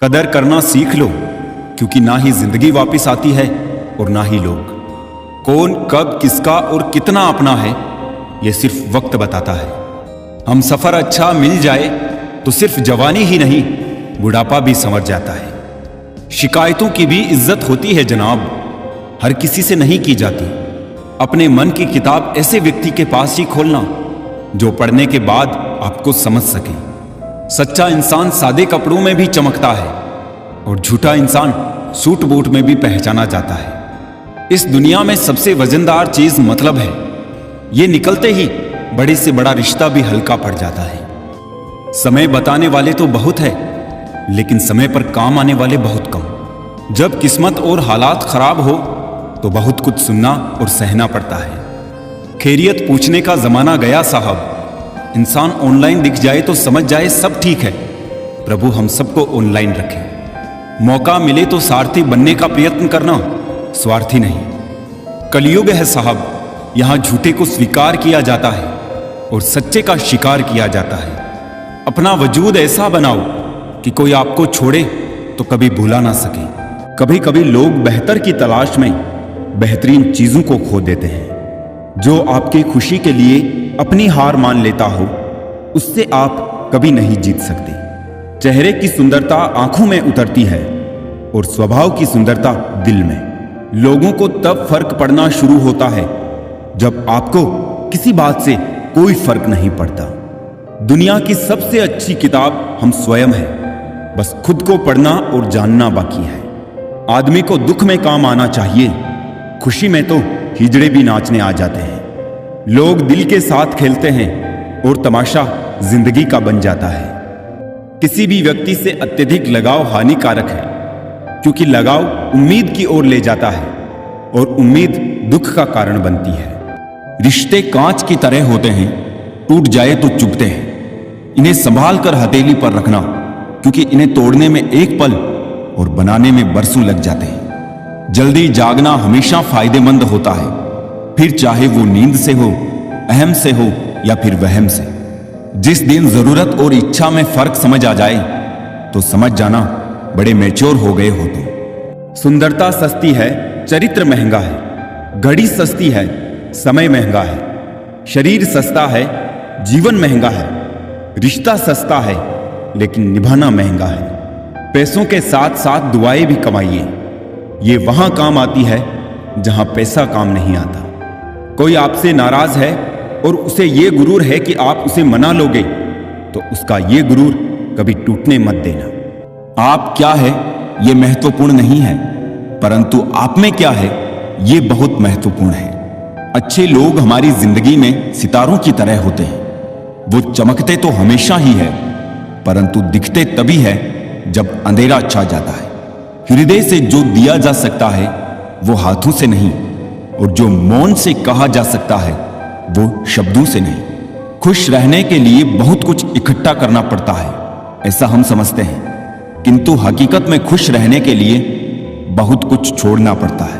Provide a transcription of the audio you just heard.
कदर करना सीख लो, क्योंकि ना ही जिंदगी वापस आती है और ना ही लोग। कौन कब किसका और कितना अपना है, यह सिर्फ वक्त बताता है। हम सफर अच्छा मिल जाए तो सिर्फ जवानी ही नहीं, बुढ़ापा भी संवर जाता है। शिकायतों की भी इज्जत होती है जनाब, हर किसी से नहीं की जाती। अपने मन की किताब ऐसे व्यक्ति के पास ही खोलना जो पढ़ने के बाद आपको समझ सके। सच्चा इंसान सादे कपड़ों में भी चमकता है और झूठा इंसान सूट बूट में भी पहचाना जाता है। इस दुनिया में सबसे वजनदार चीज मतलब है, ये निकलते ही बड़े से बड़ा रिश्ता भी हल्का पड़ जाता है। समय बताने वाले तो बहुत है, लेकिन समय पर काम आने वाले बहुत कम। जब किस्मत और हालात खराब हो तो बहुत कुछ सुनना और सहना पड़ता है। खैरियत पूछने का जमाना गया साहब। इंसान ऑनलाइन दिख जाए तो समझ जाए सब ठीक है। प्रभु हम सबको ऑनलाइन रखे। मौका मिले तो सारथी बनने का प्रयत्न करना, स्वार्थी नहीं। कलयुग है साहब, यहां झूठे को स्वीकार किया जाता है और सच्चे का शिकार किया जाता है। अपना वजूद ऐसा बनाओ कि कोई आपको छोड़े तो कभी भूला ना सके। कभी कभी लोग बेहतर की तलाश में बेहतरीन चीजों को खो देते हैं। जो आपकी खुशी के लिए अपनी हार मान लेता हो, उससे आप कभी नहीं जीत सकते। चेहरे की सुंदरता आंखों में उतरती है और स्वभाव की सुंदरता दिल में। लोगों को तब फर्क पड़ना शुरू होता है जब आपको किसी बात से कोई फर्क नहीं पड़ता। दुनिया की सबसे अच्छी किताब हम स्वयं हैं, बस खुद को पढ़ना और जानना बाकी है। आदमी को दुख में काम आना चाहिए, खुशी में तो हिजड़े भी नाचने आ जाते हैं। लोग दिल के साथ खेलते हैं और तमाशा जिंदगी का बन जाता है। किसी भी व्यक्ति से अत्यधिक लगाव हानिकारक है, क्योंकि लगाव उम्मीद की ओर ले जाता है और उम्मीद दुख का कारण बनती है। रिश्ते कांच की तरह होते हैं, टूट जाए तो चुभते हैं। इन्हें संभाल कर हथेली पर रखना, क्योंकि इन्हें तोड़ने में एक पल और बनाने में बरसों लग जाते हैं। जल्दी जागना हमेशा फायदेमंद होता है, फिर चाहे वो नींद से हो, अहम से हो या फिर वहम से। जिस दिन जरूरत और इच्छा में फर्क समझ आ जाए तो समझ जाना बड़े मैच्योर हो गए हो तुम। सुंदरता सस्ती है, चरित्र महंगा है। घड़ी सस्ती है, समय महंगा है। शरीर सस्ता है, जीवन महंगा है। रिश्ता सस्ता है, लेकिन निभाना महंगा है। पैसों के साथ साथ दुआएं भी कमाइए, ये वहां काम आती है जहां पैसा काम नहीं आता। कोई आपसे नाराज है और उसे ये गुरूर है कि आप उसे मना लोगे, तो उसका ये गुरूर कभी टूटने मत देना। आप क्या है ये महत्वपूर्ण नहीं है, परंतु आप में क्या है ये बहुत महत्वपूर्ण है। अच्छे लोग हमारी जिंदगी में सितारों की तरह होते हैं। वो चमकते तो हमेशा ही है, परंतु दिखते तभी है जब अंधेरा छा जाता है। हृदय से जो दिया जा सकता है वो हाथों से नहीं, और जो मौन से कहा जा सकता है वो शब्दों से नहीं। खुश रहने के लिए बहुत कुछ इकट्ठा करना पड़ता है, ऐसा हम समझते हैं, किंतु हकीकत में खुश रहने के लिए बहुत कुछ छोड़ना पड़ता है।